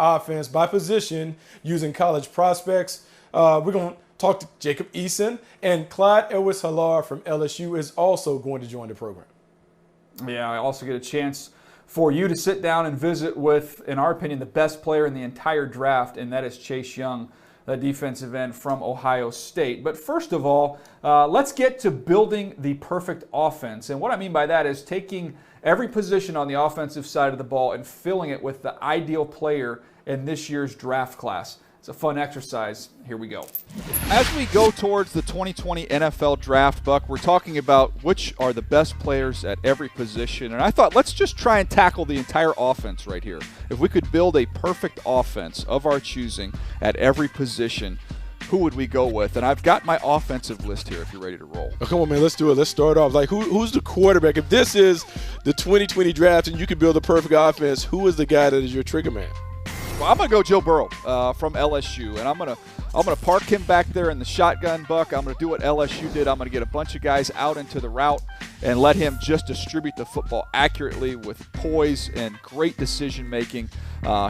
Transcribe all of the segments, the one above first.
offense by position using college prospects. We're going to talk to Jacob Eason, and Clyde Edwards-Helaire from LSU is also going to join the program. Yeah, I also get a chance for you to sit down and visit with, in our opinion, the best player in the entire draft, and that is Chase Young, the defensive end from Ohio State. But first of all, let's get to building the perfect offense. And what I mean by that is taking every position on the offensive side of the ball and filling it with the ideal player in this year's draft class. It's a fun exercise. Here we go. As we go towards the 2020 NFL Draft, Buck, we're talking about which are the best players at every position. And I thought, let's just try and tackle the entire offense right here. If we could build a perfect offense of our choosing at every position, who would we go with? And I've got my offensive list here if you're ready to roll. Oh, come on, man. Let's do it. Let's start off. Like, who's the quarterback? If this is the 2020 draft and you can build a perfect offense, who is the guy that is your trigger man? Well, I'm going to go Joe Burrow from LSU, and I'm going to park him back there in the shotgun, Buck. I'm going to do what LSU did. I'm going to get a bunch of guys out into the route and let him just distribute the football accurately with poise and great decision-making.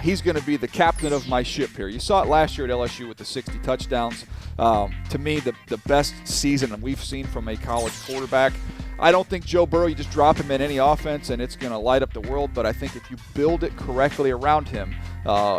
He's going to be the captain of my ship here. You saw it last year at LSU with the 60 touchdowns. To me, the best season we've seen from a college quarterback. I don't think Joe Burrow, you just drop him in any offense and it's going to light up the world, but I think if you build it correctly around him,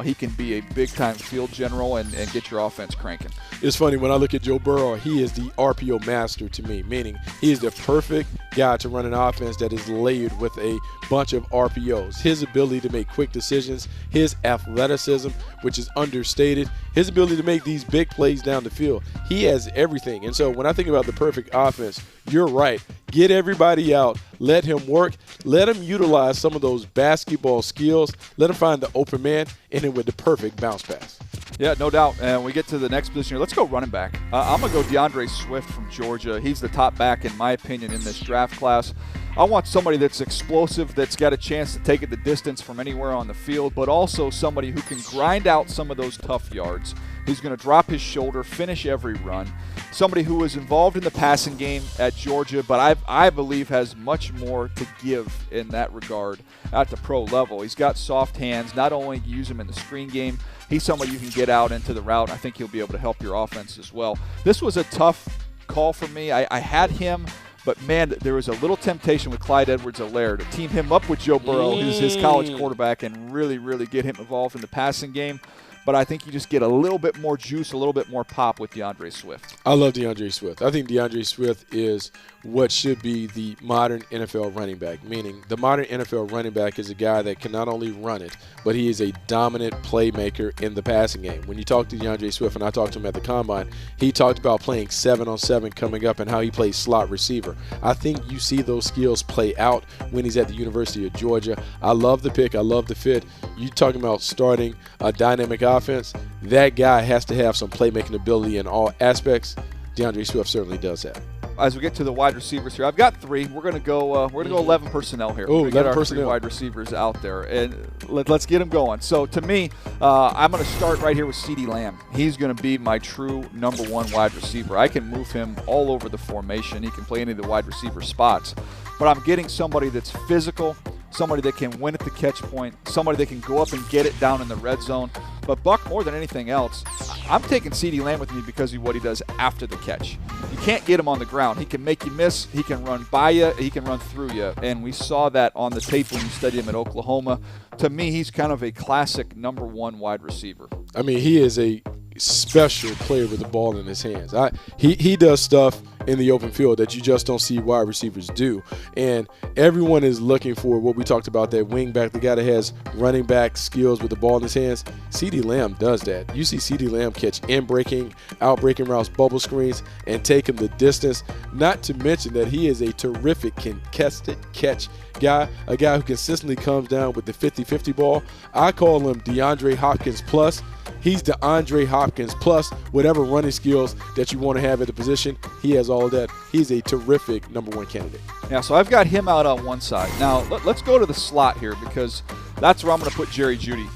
he can be a big-time field general and get your offense cranking. It's funny, when I look at Joe Burrow, he is the RPO master to me, meaning he is the perfect guy to run an offense that is layered with a bunch of RPOs. His ability to make quick decisions, his athleticism, which is understated, his ability to make these big plays down the field. He has everything. And so when I think about the perfect offense, you're right. Get everybody out. Let him work. Let him utilize some of those basketball skills. Let him find the open man, and it with the perfect bounce pass. Yeah, no doubt. And we get to the next position here. Let's go running back. I'm going to go DeAndre Swift from Georgia. He's the top back, in my opinion, in this draft class. I want somebody that's explosive, that's got a chance to take it the distance from anywhere on the field, but also somebody who can grind out some of those tough yards, who's going to drop his shoulder, finish every run. Somebody who was involved in the passing game at Georgia, but I believe has much more to give in that regard at the pro level. He's got soft hands. Not only use him in the screen game, he's somebody you can get out into the route. I think he'll be able to help your offense as well. This was a tough call for me. I had him, but, man, there was a little temptation with Clyde Edwards-Helaire to team him up with Joe Burrow, who's his college quarterback, and really, really get him involved in the passing game. But I think you just get a little bit more juice, a little bit more pop with DeAndre Swift. I love DeAndre Swift. I think DeAndre Swift is what should be the modern NFL running back, meaning the modern NFL running back is a guy that can not only run it, but he is a dominant playmaker in the passing game. When you talk to DeAndre Swift, and I talked to him at the Combine, he talked about playing 7-on-7 coming up and how he plays slot receiver. I think you see those skills play out when he's at the University of Georgia. I love the pick. I love the fit. You talking about starting a dynamic offense, that guy has to have some playmaking ability in all aspects. DeAndre Swift certainly does that. As we get to the wide receivers here, I've got three. We're going to go 11 personnel here. Oh, 11 personnel. Three wide receivers out there, and let's get them going. So to me, I'm going to start right here with CeeDee Lamb. He's going to be my true number one wide receiver. I can move him all over the formation. He can play any of the wide receiver spots, but I'm getting somebody that's physical, somebody that can win at the catch point, somebody that can go up and get it down in the red zone. But, Buck, more than anything else, I'm taking CeeDee Lamb with me because of what he does after the catch. You can't get him on the ground. He can make you miss. He can run by you. He can run through you. And we saw that on the tape when you studied him at Oklahoma. To me, he's kind of a classic number one wide receiver. I mean, he is a special player with the ball in his hands. He does stuff in the open field that you just don't see wide receivers do. And everyone is looking for what we talked about, that wing back, the guy that has running back skills with the ball in his hands. CeeDee Lamb does that. You see CeeDee Lamb catch in-breaking, out-breaking routes, bubble screens, and take him the distance. Not to mention that he is a terrific contested catch guy, a guy who consistently comes down with the 50-50 ball. I call him DeAndre Hopkins plus. He's DeAndre Hopkins plus whatever running skills that you want to have at the position. He has all of that. He's a terrific number one candidate. Yeah, so I've got him out on one side. Now, let's go to the slot here, because that's where I'm going to put Jerry Jeudy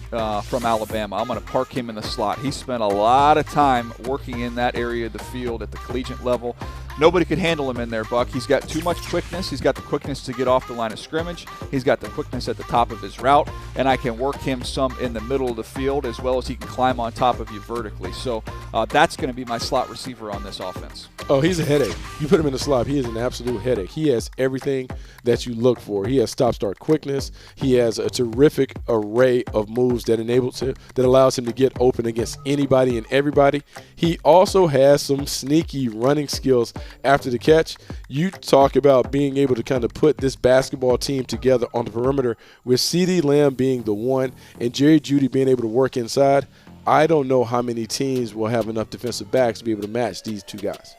from Alabama. I'm going to park him in the slot. He spent a lot of time working in that area of the field at the collegiate level. Nobody could handle him in there, Buck. He's got too much quickness. He's got the quickness to get off the line of scrimmage. He's got the quickness at the top of his route, and I can work him some in the middle of the field as well as he can climb on top of you vertically. So that's going to be my slot receiver on this offense. Oh, he's a headache. You put him in the slot, he is an absolute headache. He has everything that you look for. He has stop-start quickness. He has a terrific array of moves that allows him to get open against anybody and everybody. He also has some sneaky running skills after the catch. You talk about being able to kind of put this basketball team together on the perimeter with CeeDee Lamb being the one and Jerry Jeudy being able to work inside. I don't know how many teams will have enough defensive backs to be able to match these two guys.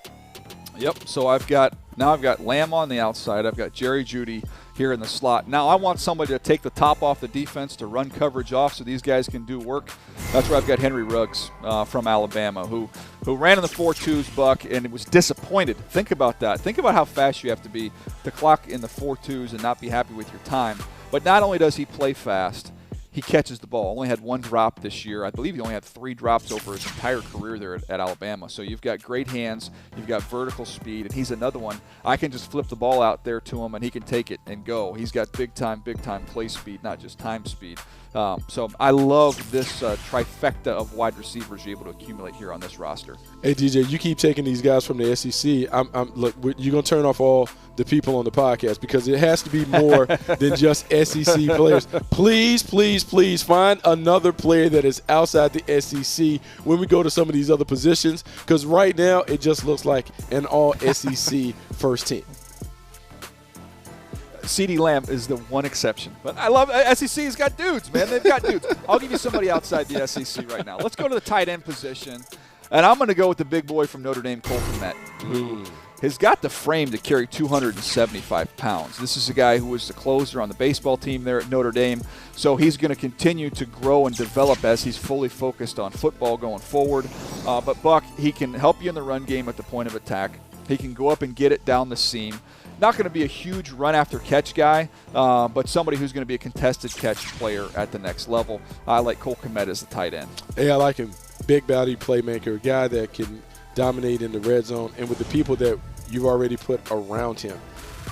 Yep, so I've got Lamb on the outside. I've got Jerry Jeudy here in the slot. Now I want somebody to take the top off the defense to run coverage off so these guys can do work. That's where I've got Henry Ruggs from Alabama who ran in the 4.2s, Buck, and was disappointed. Think about that. Think about how fast you have to be to clock in the 4.2s and not be happy with your time. But not only does he play fast, he catches the ball. Only had one drop this year. I believe he only had 3 drops over his entire career there at Alabama. So you've got great hands, you've got vertical speed, and he's another one. I can just flip the ball out there to him, and he can take it and go. He's got big time play speed, not just time speed. So I love this trifecta of wide receivers you're able to accumulate here on this roster. Hey, DJ, you keep taking these guys from the SEC. Look, you're going to turn off all the people on the podcast because it has to be more than just SEC players. Please find another player that is outside the SEC when we go to some of these other positions because right now it just looks like an all-SEC first team. CeeDee Lamb is the one exception. But I love SEC's got dudes, man. They've got dudes. I'll give you somebody outside the SEC right now. Let's go to the tight end position. And I'm going to go with the big boy from Notre Dame, Cole Kmet, who has got the frame to carry 275 pounds. This is a guy who was the closer on the baseball team there at Notre Dame. So he's going to continue to grow and develop as he's fully focused on football going forward. But Buck, he can help you in the run game at the point of attack. He can go up and get it down the seam. Not going to be a huge run-after-catch guy, but somebody who's going to be a contested catch player at the next level. I like Cole Kmet as the tight end. Hey, I like him. Big body playmaker, a guy that can dominate in the red zone. And with the people that you've already put around him,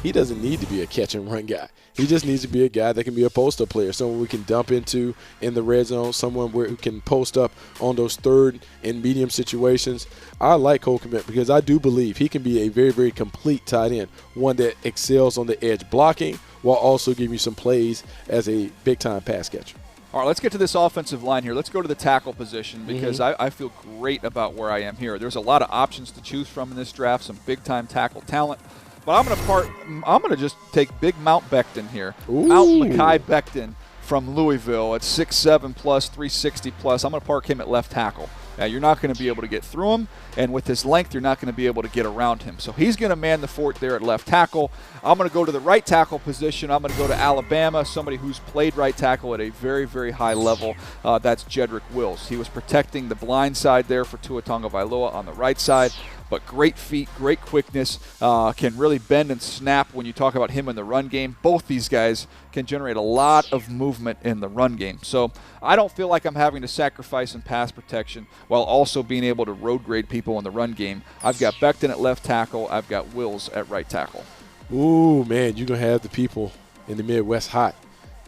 he doesn't need to be a catch-and-run guy. He just needs to be a guy that can be a post-up player, someone we can dump into in the red zone, someone who can post up on those third and medium situations. I like Cole Kmet because I do believe he can be a very, very complete tight end, one that excels on the edge blocking while also giving you some plays as a big-time pass catcher. All right, let's get to this offensive line here. Let's go to the tackle position because I feel great about where I am here. There's a lot of options to choose from in this draft, some big-time tackle talent. But I'm going to just take big Mount Becton here. Ooh. Mount Mekhi Becton from Louisville at 6'7 plus, 360 plus. I'm going to park him at left tackle. Now, you're not going to be able to get through him, and with his length, you're not going to be able to get around him. So he's going to man the fort there at left tackle. I'm going to go to the right tackle position. I'm going to go to Alabama, somebody who's played right tackle at a very, very high level. That's Jedrick Wills. He was protecting the blind side there for Tua Tagovailoa on the right side. But great feet, great quickness, can really bend and snap when you talk about him in the run game. Both these guys can generate a lot of movement in the run game. So I don't feel like I'm having to sacrifice in pass protection while also being able to road grade people in the run game. I've got Becton at left tackle. I've got Wills at right tackle. Ooh, man, you're going to have the people in the Midwest hot.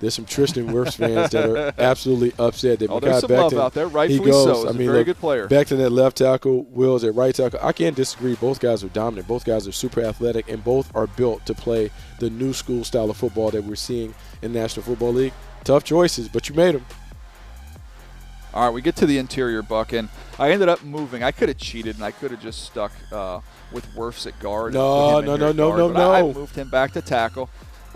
There's some Tristan Wirfs fans that are absolutely upset that Mekhi there's some Becton, love out there, rightfully so. He's a very good player. Becton at left tackle, Wills at right tackle. I can't disagree. Both guys are dominant. Both guys are super athletic, and both are built to play the new school style of football that we're seeing in the National Football League. Tough choices, but you made them. All right, we get to the interior, Buck, and I ended up moving. I could have cheated, and I could have just stuck with Wirfs at guard. No. I moved him back to tackle.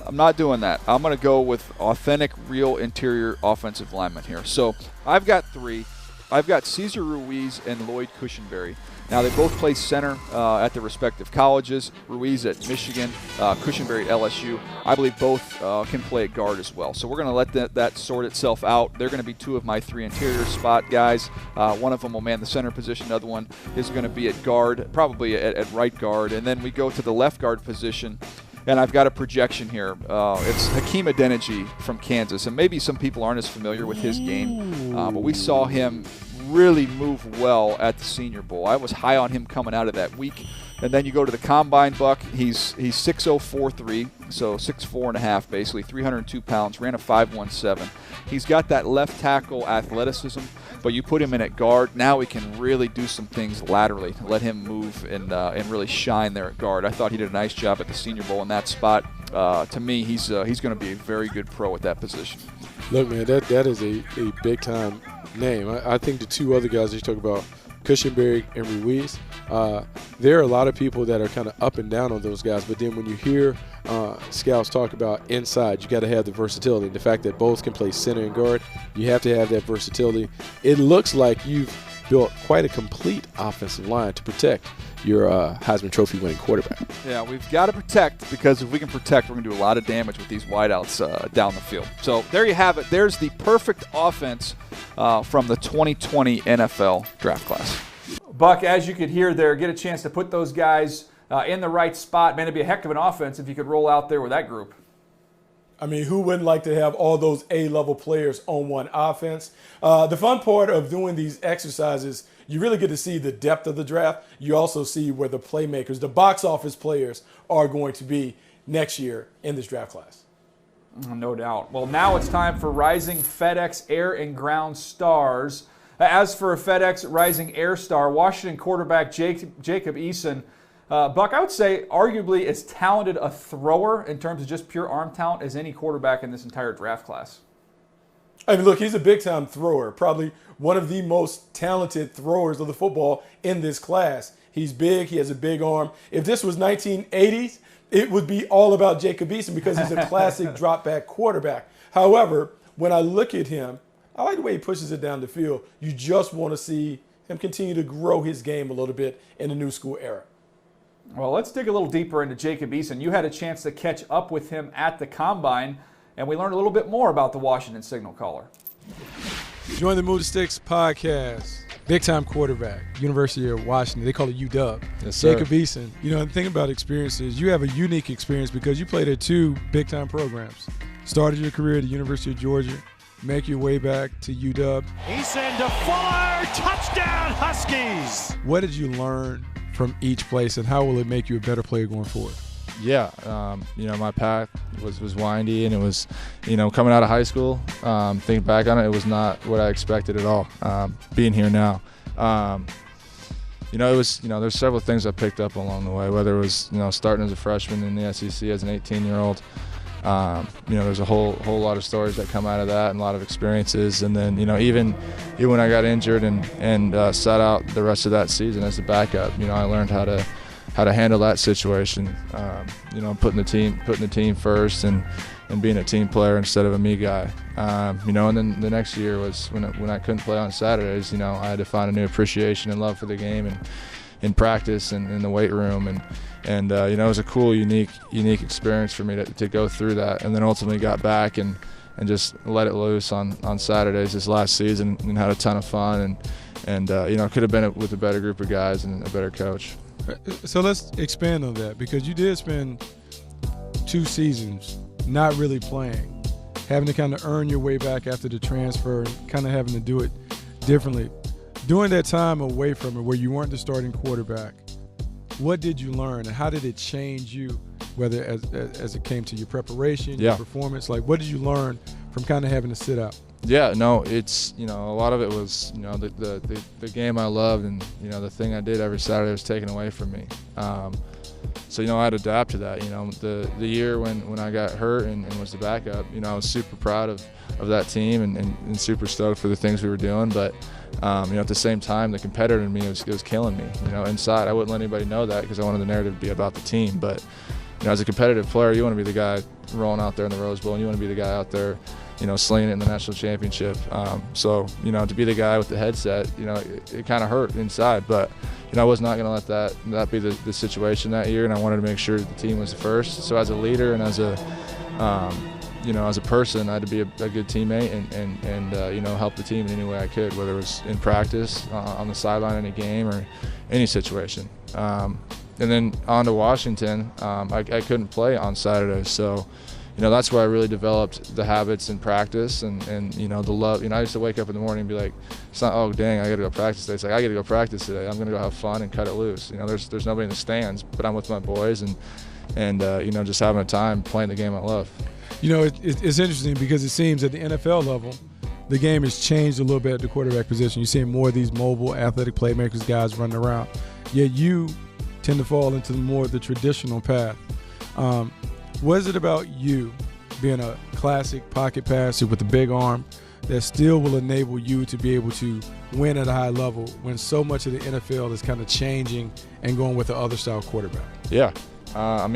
I'm not doing that. I'm going to go with authentic, real interior offensive linemen here. So I've got 3. I've got Cesar Ruiz and Lloyd Cushenberry. Now, they both play center at their respective colleges. Ruiz at Michigan, Cushenberry at LSU. I believe both can play at guard as well. So we're going to let that sort itself out. They're going to be 2 of my 3 interior spot guys. One of them will man the center position. Another one is going to be at guard, probably at right guard. And then we go to the left guard position. And I've got a projection here. It's Hakeem Adeniji from Kansas. And maybe some people aren't as familiar with his game, but we saw him really move well at the Senior Bowl. I was high on him coming out of that week. And then you go to the combine, Buck. He's 6'0", 4'3", so 6'4.5", basically 302 pounds. Ran a 5.17. He's got that left tackle athleticism, but you put him in at guard. Now he can really do some things laterally. Let him move and really shine there at guard. I thought he did a nice job at the Senior Bowl in that spot. To me, he's going to be a very good pro at that position. Look, man, that is a big time name. I think the two other guys that you talk about, Cushenberry and Ruiz, there are a lot of people that are kind of up and down on those guys, but then when you hear scouts talk about inside, you got to have the versatility. The fact that both can play center and guard, you have to have that versatility. It looks like you've built quite a complete offensive line to protect your Heisman Trophy winning quarterback. Yeah, we've got to protect, because if we can protect, we're going to do a lot of damage with these wideouts down the field. So there you have it. There's the perfect offense from the 2020 NFL draft class. Buck, as you could hear there, get a chance to put those guys in the right spot. Man, it'd be a heck of an offense if you could roll out there with that group. I mean, who wouldn't like to have all those A-level players on one offense? The fun part of doing these exercises, you really get to see the depth of the draft. You also see where the playmakers, the box office players, are going to be next year in this draft class. No doubt. Well, now it's time for Rising FedEx Air and Ground Stars. As for a FedEx Rising Air Star, Washington quarterback Jacob Eason, Buck, I would say arguably as talented a thrower in terms of just pure arm talent as any quarterback in this entire draft class. I mean, look, he's a big-time thrower, probably one of the most talented throwers of the football in this class. He's big. He has a big arm. If this was 1980s, it would be all about Jacob Eason because he's a classic drop-back quarterback. However, when I look at him, I like the way he pushes it down the field. You just want to see him continue to grow his game a little bit in the new school era. Well, let's dig a little deeper into Jacob Eason. You had a chance to catch up with him at the Combine, and we learned a little bit more about the Washington signal caller. Join the Move the Sticks podcast. Big-time quarterback, University of Washington. They call it UW. Yes, sir. Jacob Eason. You know, the thing about experiences, you have a unique experience because you played at two big-time programs. Started your career at the University of Georgia, make your way back to UW. Eason to Fuller, touchdown Huskies! What did you learn from each place, and how will it make you a better player going forward? Yeah, you know, my path was windy, and it was, you know, coming out of high school, thinking back on it, it was not what I expected at all, being here now. You know, it was, you know, there's several things I picked up along the way, whether it was, you know, starting as a freshman in the SEC as an 18-year-old. You know, there's a whole lot of stories that come out of that and a lot of experiences. And then, you know, even when I got injured and sat out the rest of that season as a backup, you know, I learned how to handle that situation. You know, putting the team first and being a team player instead of a me guy. You know, and then the next year was when I couldn't play on Saturdays. You know, I had to find a new appreciation and love for the game and in practice and in the weight room and you know, it was a cool, unique experience for me to go through that, and then ultimately got back and just let it loose on Saturdays this last season and had a ton of fun and you know, could have been with a better group of guys and a better coach. So let's expand on that, because you did spend 2 seasons not really playing, having to kind of earn your way back after the transfer and kind of having to do it differently. During that time away from it where you weren't the starting quarterback, what did you learn, and how did it change you, whether as it came to your preparation, your performance? Like, what did you learn from kind of having to sit out? Yeah, no, it's, you know, a lot of it was, you know, the game I loved, and, you know, the thing I did every Saturday was taken away from me. So, you know, I had to adapt to that. You know, the year when I got hurt and was the backup, you know, I was super proud of that team and super stoked for the things we were doing. But, you know, at the same time, the competitor in me was killing me. You know, inside, I wouldn't let anybody know that because I wanted the narrative to be about the team. But, you know, as a competitive player, you want to be the guy rolling out there in the Rose Bowl, and you want to be the guy out there, you know, slinging it in the national championship. So, you know, to be the guy with the headset, you know, it kind of hurt inside. But, you know, I was not going to let that be the situation that year, and I wanted to make sure the team was the first. So as a leader and as a, you know, as a person, I had to be a good teammate and you know, help the team in any way I could, whether it was in practice, on the sideline in a game, or any situation. And then on to Washington, I couldn't play on Saturdays, so, that's where I really developed the habits in practice and the love. I used to wake up in the morning and be like, it's not, oh, dang, I got to go practice today. It's like, I got to go practice today. I'm going to go have fun and cut it loose. There's nobody in the stands, but I'm with my boys and just having a time playing the game I love. It's interesting because it seems at the NFL level, the game has changed a little bit at the quarterback position. You're seeing more of these mobile, athletic playmakers, guys running around. Yet you tend to fall into more of the traditional path. What is it about you being a classic pocket passer with a big arm that still will enable you to be able to win at a high level when so much of the NFL is kind of changing and going with the other style quarterback? Yeah. I'm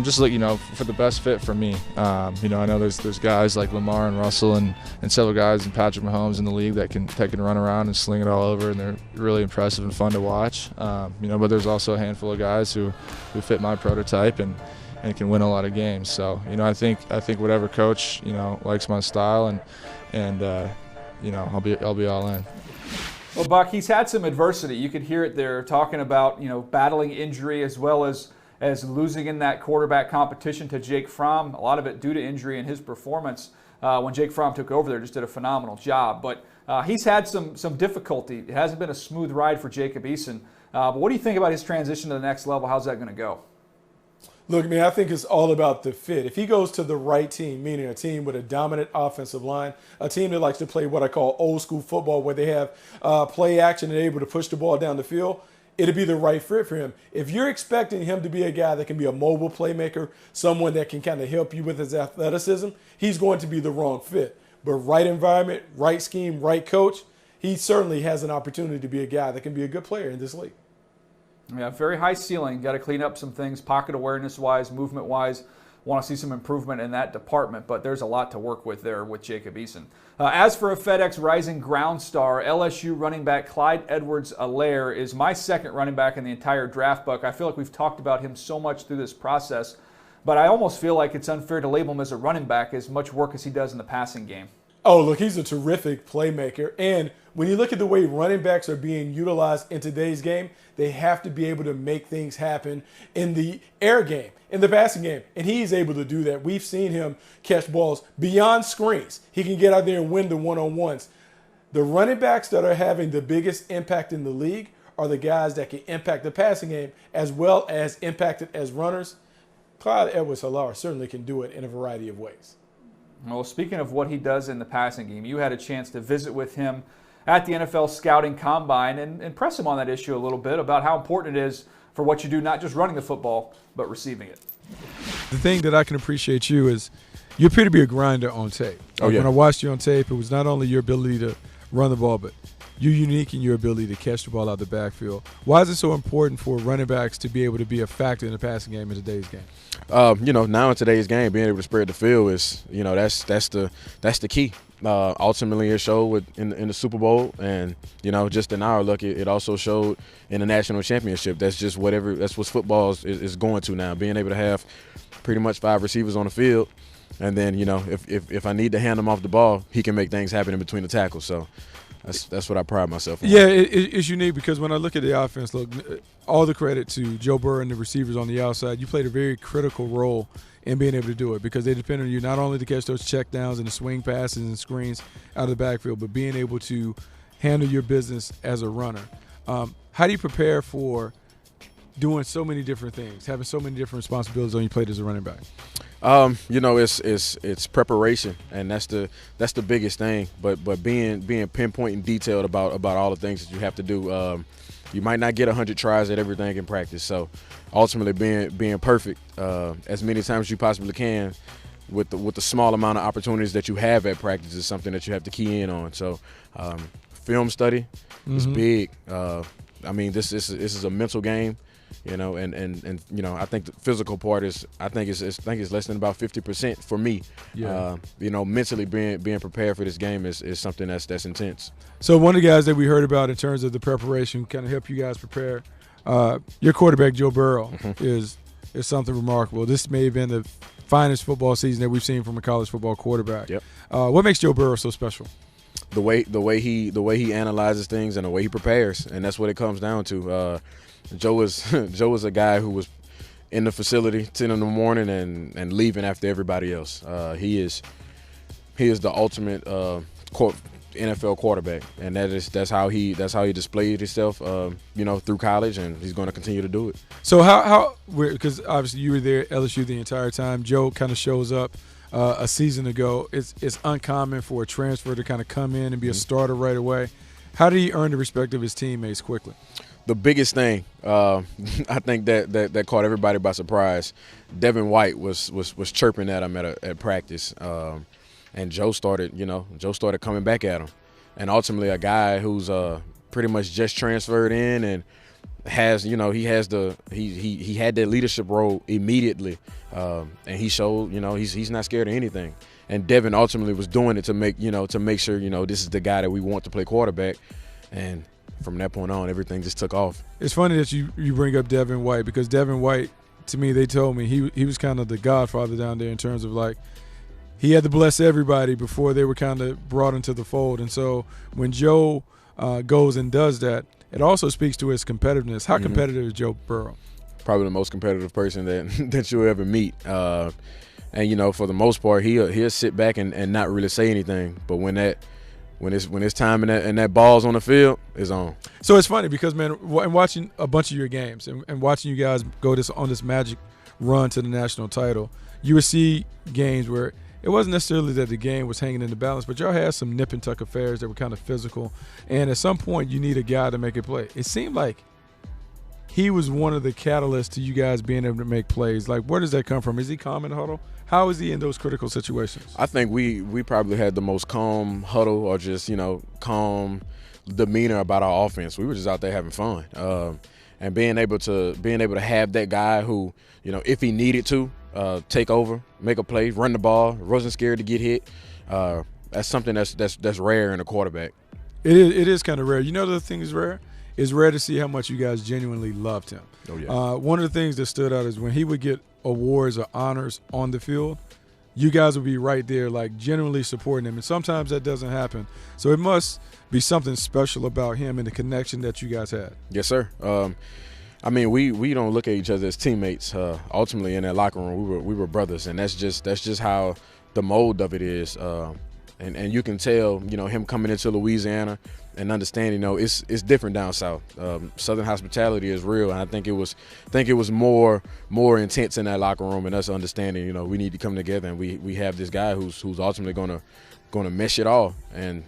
just looking, for the best fit for me. I know there's guys like Lamar and Russell and several guys and Patrick Mahomes in the league that can run around and sling it all over, and they're really impressive and fun to watch. But there's also a handful of guys who fit my prototype and can win a lot of games. So, I think whatever coach, likes my style and I'll be all in. Well, Buck, he's had some adversity. You could hear it there talking about, battling injury as well as losing in that quarterback competition to Jake Fromm. A lot of it due to injury and his performance when Jake Fromm took over there, just did a phenomenal job. But he's had some difficulty. It hasn't been a smooth ride for Jacob Eason. But what do you think about his transition to the next level? How's that going to go? Look, man, I think it's all about the fit. If he goes to the right team, meaning a team with a dominant offensive line, a team that likes to play what I call old school football where they have play action and able to push the ball down the field, it'll be the right fit for him. If you're expecting him to be a guy that can be a mobile playmaker, someone that can kind of help you with his athleticism, he's going to be the wrong fit. But right environment, right scheme, right coach, he certainly has an opportunity to be a guy that can be a good player in this league. Yeah, very high ceiling. Got to clean up some things, pocket awareness-wise, movement-wise. Want to see some improvement in that department, but there's a lot to work with there with Jacob Eason. As for a FedEx Rising Ground star, LSU running back Clyde Edwards-Helaire is my second running back in the entire draft, Buck. I feel like we've talked about him so much through this process, but I almost feel like it's unfair to label him as a running back as much work as he does in the passing game. Oh, look, he's a terrific playmaker. And when you look at the way running backs are being utilized in today's game, they have to be able to make things happen in the air game, in the passing game. And he's able to do that. We've seen him catch balls beyond screens. He can get out there and win the one-on-ones. The running backs that are having the biggest impact in the league are the guys that can impact the passing game as well as impact it as runners. Clyde Edwards-Helaire certainly can do it in a variety of ways. Well, speaking of what he does in the passing game, you had a chance to visit with him at the NFL Scouting Combine and press him on that issue a little bit about how important it is for what you do, not just running the football, but receiving it. The thing that I can appreciate you is you appear to be a grinder on tape. When I watched you on tape, it was not only your ability to run the ball, but you're unique in your ability to catch the ball out of the backfield. Why is it so important for running backs to be able to be a factor in the passing game in today's game? Now in today's game, being able to spread the field is, that's the key. Ultimately, it showed in the Super Bowl, and just in our luck, it also showed in the national championship. That's what football is going to now. Being able to have pretty much 5 receivers on the field, and then if I need to hand him off the ball, he can make things happen in between the tackles. So that's what I pride myself on. Yeah, it's unique because when I look at the offense, look, all the credit to Joe Burrow and the receivers on the outside. You played a very critical role in being able to do it because they depend on you not only to catch those check downs and the swing passes and screens out of the backfield, but being able to handle your business as a runner. How do you prepare for doing so many different things, having so many different responsibilities on your plate as a running back? It's preparation, and that's the biggest thing. But being pinpoint and detailed about all the things that you have to do. You might not get 100 tries at everything in practice. So ultimately, being perfect as many times as you possibly can with the small amount of opportunities that you have at practice is something that you have to key in on. So film study is big. This is a mental game. And I think the physical part is less than about 50% for me. Yeah. Mentally being prepared for this game is something that's intense. So one of the guys that we heard about in terms of the preparation, kind of help you guys prepare. Your quarterback Joe Burrow is something remarkable. This may have been the finest football season that we've seen from a college football quarterback. Yep. What makes Joe Burrow so special? The way he analyzes things and the way he prepares, and that's what it comes down to. Joe was a guy who was in the facility 10 in the morning and leaving after everybody else. He is the ultimate NFL quarterback, and that's how he displayed himself, through college, and he's going to continue to do it. So how because obviously you were there at LSU the entire time. Joe kind of shows up a season ago. It's uncommon for a transfer to kind of come in and be a starter right away. How did he earn the respect of his teammates quickly? The biggest thing, I think that caught everybody by surprise. Devin White was chirping at him at practice, and Joe started coming back at him, and ultimately a guy who's pretty much just transferred in and has he had that leadership role immediately, and he showed he's not scared of anything. And Devin ultimately was doing it to make sure this is the guy that we want to play quarterback, and from that point on, everything just took off. It's funny that you bring up Devin White, because Devin White, to me, they told me he was kind of the godfather down there in terms of, like, he had to bless everybody before they were kind of brought into the fold. And so when Joe goes and does that, it also speaks to his competitiveness. How competitive is Joe Burrow? Probably the most competitive person that you'll ever meet. And for the most part, he'll sit back and not really say anything. But when it's time and that ball's on the field, it's on. So it's funny because, man, and watching a bunch of your games and watching you guys go on this magic run to the national title, you would see games where it wasn't necessarily that the game was hanging in the balance, but y'all had some nip and tuck affairs that were kind of physical. And at some point, you need a guy to make a play. It seemed like he was one of the catalysts to you guys being able to make plays. Like, where does that come from? Is he calm in the huddle? How is he in those critical situations? I think we probably had the most calm huddle, or just calm demeanor about our offense. We were just out there having fun, and being able to have that guy who, if he needed to take over, make a play, run the ball, wasn't scared to get hit. That's something that's rare in a quarterback. It is kind of rare. You know, the thing is rare. It's rare to see how much you guys genuinely loved him. Oh, yeah. One of the things that stood out is when he would get awards or honors on the field, you guys would be right there, like, genuinely supporting him. And sometimes that doesn't happen. So it must be something special about him and the connection that you guys had. Yes, sir. We don't look at each other as teammates. Ultimately, in that locker room, we were brothers, and that's just how the mold of it is. And you can tell, him coming into Louisiana and understanding, it's different down south. Southern hospitality is real, and I think it was more intense in that locker room, and us understanding, we need to come together, and we have this guy who's ultimately gonna mesh it all, and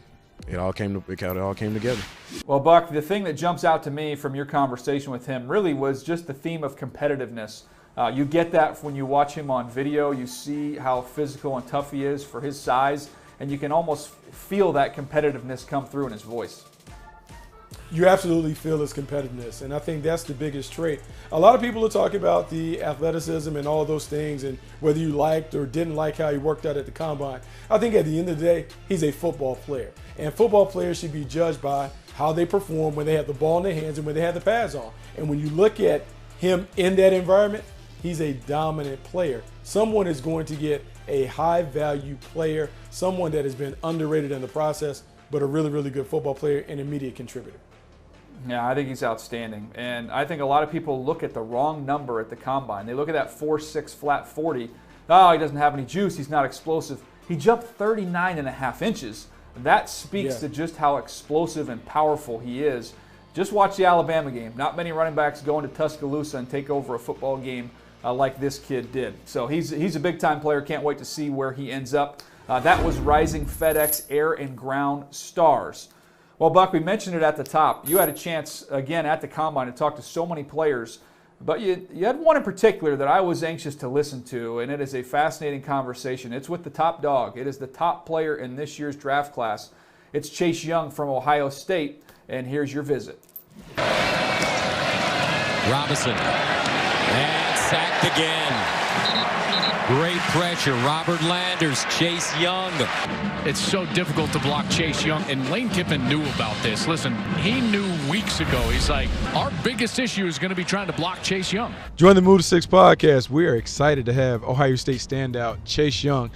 it all came together. Well, Buck, the thing that jumps out to me from your conversation with him really was just the theme of competitiveness. You get that when you watch him on video. You see how physical and tough he is for his size, and you can almost feel that competitiveness come through in his voice. You absolutely feel his competitiveness, and I think that's the biggest trait. A lot of people are talking about the athleticism and all those things, and whether you liked or didn't like how he worked out at the combine. I think at the end of the day, he's a football player, and football players should be judged by how they perform when they have the ball in their hands and when they have the pads on. And when you look at him in that environment, he's a dominant player. Someone is going to get a high-value player, someone that has been underrated in the process, but a really, really good football player and immediate contributor. Yeah, I think he's outstanding. And I think a lot of people look at the wrong number at the combine. They look at that 4.6 flat 40. Oh, he doesn't have any juice. He's not explosive. He jumped 39.5 inches. That speaks to just how explosive and powerful he is. Just watch the Alabama game. Not many running backs go into Tuscaloosa and take over a football game like this kid did. So he's a big-time player. Can't wait to see where he ends up. That was Rising FedEx Air and Ground Stars. Well, Buck, we mentioned it at the top. You had a chance, again, at the Combine to talk to so many players, but you had one in particular that I was anxious to listen to, and it is a fascinating conversation. It's with the top dog. It is the top player in this year's draft class. It's Chase Young from Ohio State, and here's your visit. Robinson, and sacked again. Great pressure. Robert Landers, Chase Young. It's so difficult to block Chase Young, and Lane Kiffin knew about this. Listen, he knew weeks ago. He's like, our biggest issue is going to be trying to block Chase Young. Join the Move to Six podcast. We are excited to have Ohio State standout Chase Young.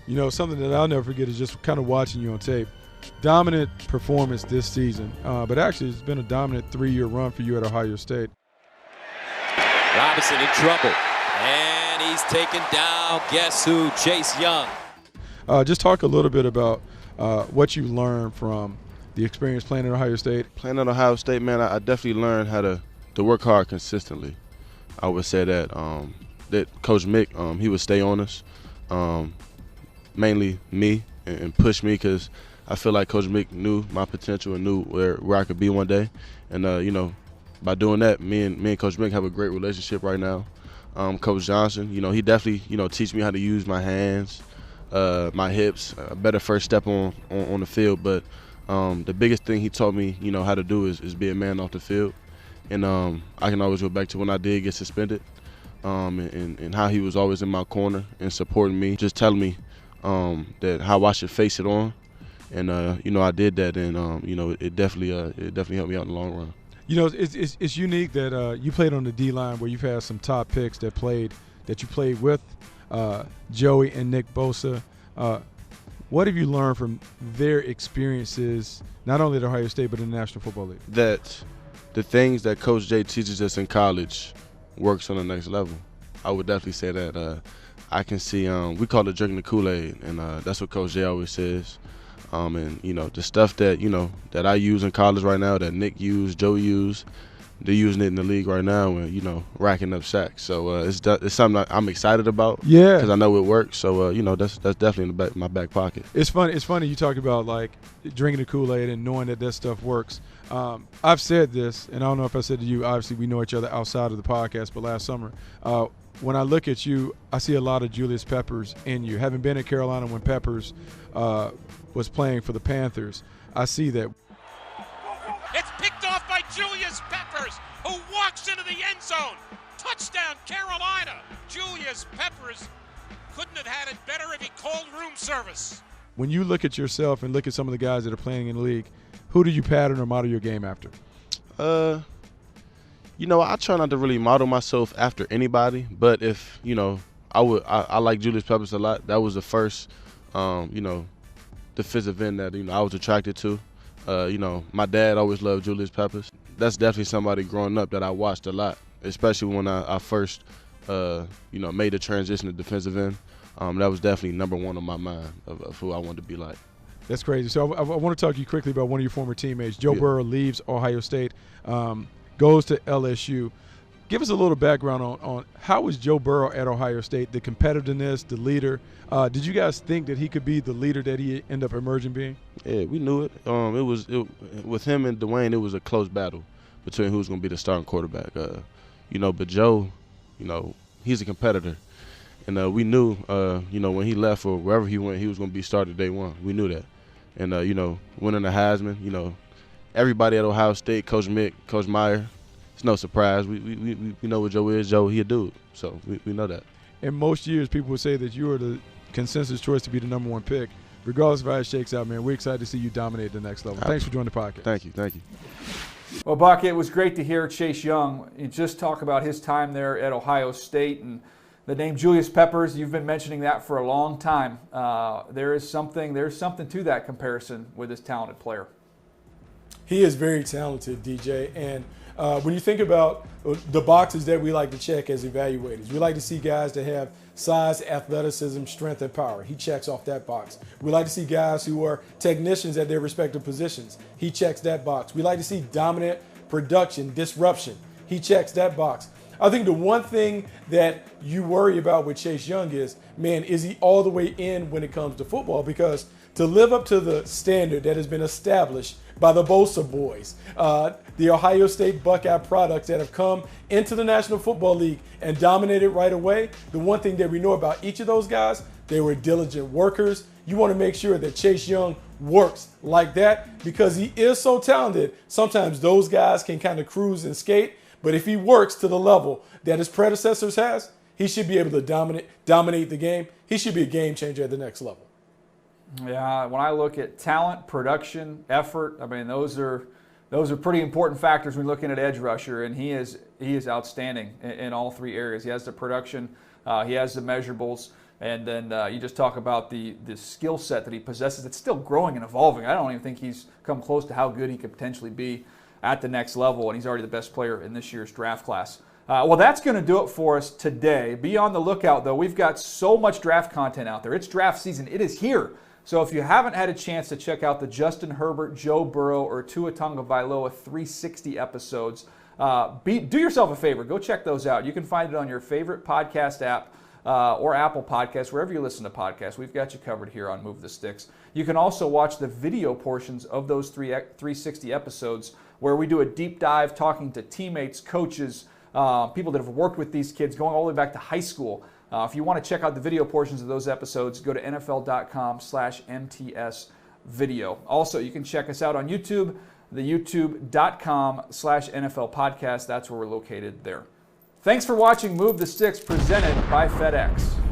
You know, something that I'll never forget is just kind of watching you on tape. Dominant performance this season, but actually it's been a dominant 3-year run for you at Ohio State. Robinson in trouble. And he's taken down, guess who? Chase Young. Just talk a little bit about what you learned from the experience playing at Ohio State. Playing at Ohio State, man, I definitely learned how to work hard consistently. I would say that that Coach Mick, he would stay on us, mainly me, and push me, because I feel like Coach Mick knew my potential and knew where I could be one day. And you know, by doing that, me and Coach Mick have a great relationship right now. Coach Johnson, you know, he definitely, you know, teach me how to use my hands, my hips, a better first step on the field. But the biggest thing he taught me, you know, how to do is be a man off the field. And I can always go back to when I did get suspended, and how he was always in my corner and supporting me, just telling me that how I should face it on. And you know, I did that, and you know, it definitely helped me out in the long run. You know, it's unique that you played on the D-line where you've had some top picks that you played with, Joey and Nick Bosa. What have you learned from their experiences, not only at Ohio State but in the National Football League? That the things that Coach J teaches us in college works on the next level. I would definitely say that. I can see, we call it drinking the Kool-Aid, and that's what Coach J always says. And you know, the stuff that, you know, that I use in college right now, that Nick used, Joe used, they're using it in the league right now, and you know, racking up sacks. So it's something I'm excited about. Yeah, because I know it works. So you know, that's definitely in my back pocket. It's funny you talk about like drinking the Kool-Aid and knowing that stuff works. I've said this, and I don't know if I said to you. Obviously, we know each other outside of the podcast, but last summer, when I look at you, I see a lot of Julius Peppers in you. Having been in Carolina when Peppers was playing for the Panthers, I see that. It's picked off by Julius Peppers, who walks into the end zone. Touchdown, Carolina. Julius Peppers couldn't have had it better if he called room service. When you look at yourself and look at some of the guys that are playing in the league, who do you pattern or model your game after? You know, I try not to really model myself after anybody, but if, you know, I like Julius Peppers a lot. That was the first, you know, defensive end that, you know, I was attracted to. You know, my dad always loved Julius Peppers. That's definitely somebody growing up that I watched a lot, especially when I first, you know, made the transition to defensive end. That was definitely number one on my mind of who I wanted to be like. That's crazy. So I want to talk to you quickly about one of your former teammates. Joe Burrow leaves Ohio State, goes to LSU. Give us a little background on how was Joe Burrow at Ohio State, the competitiveness, the leader. Did you guys think that he could be the leader that he ended up emerging being? Yeah, we knew it. With him and Dwayne, it was a close battle between who's going to be the starting quarterback. You know, but Joe, you know, he's a competitor. And we knew, you know, when he left or wherever he went, he was going to be started day one. We knew that. And, you know, winning the Heisman, you know, everybody at Ohio State, Coach Mick, Coach Meyer, it's no surprise. We know what Joe is. Joe, he a dude. So we know that. In most years, people would say that you are the consensus choice to be the number one pick. Regardless of how it shakes out, man, we're excited to see you dominate the next level. Thanks for joining the podcast. Thank you. Thank you. Well, Buck, it was great to hear Chase Young just talk about his time there at Ohio State. And the name Julius Peppers, you've been mentioning that for a long time. There's something to that comparison with this talented player. He is very talented, DJ. And when you think about the boxes that we like to check as evaluators, we like to see guys that have size, athleticism, strength, and power. He checks off that box. We like to see guys who are technicians at their respective positions. He checks that box. We like to see dominant production, disruption. He checks that box. I think the one thing that you worry about with Chase Young is, man, is he all the way in when it comes to football? Because to live up to the standard that has been established by the Bosa boys, the Ohio State Buckeye products that have come into the National Football League and dominated right away, the one thing that we know about each of those guys, they were diligent workers. You want to make sure that Chase Young works like that because he is so talented. Sometimes those guys can kind of cruise and skate, but if he works to the level that his predecessors has, he should be able to dominate the game. He should be a game changer at the next level. Yeah, when I look at talent, production, effort, I mean those are pretty important factors when looking at edge rusher, and he is outstanding in all three areas. He has the production, he has the measurables, and then you just talk about the skill set that he possesses. It's still growing and evolving. I don't even think he's come close to how good he could potentially be at the next level, and he's already the best player in this year's draft class. Well, that's going to do it for us today. Be on the lookout, though. We've got so much draft content out there. It's draft season. It is here. So if you haven't had a chance to check out the Justin Herbert, Joe Burrow, or Tua Tagovailoa 360 episodes, do yourself a favor. Go check those out. You can find it on your favorite podcast app or Apple Podcasts, wherever you listen to podcasts. We've got you covered here on Move the Sticks. You can also watch the video portions of those 360 episodes where we do a deep dive talking to teammates, coaches, people that have worked with these kids going all the way back to high school. If you want to check out the video portions of those episodes, go to NFL.com/MTS video. Also, you can check us out on YouTube, the YouTube.com/NFL podcast. That's where we're located there. Thanks for watching Move the Sticks, presented by FedEx.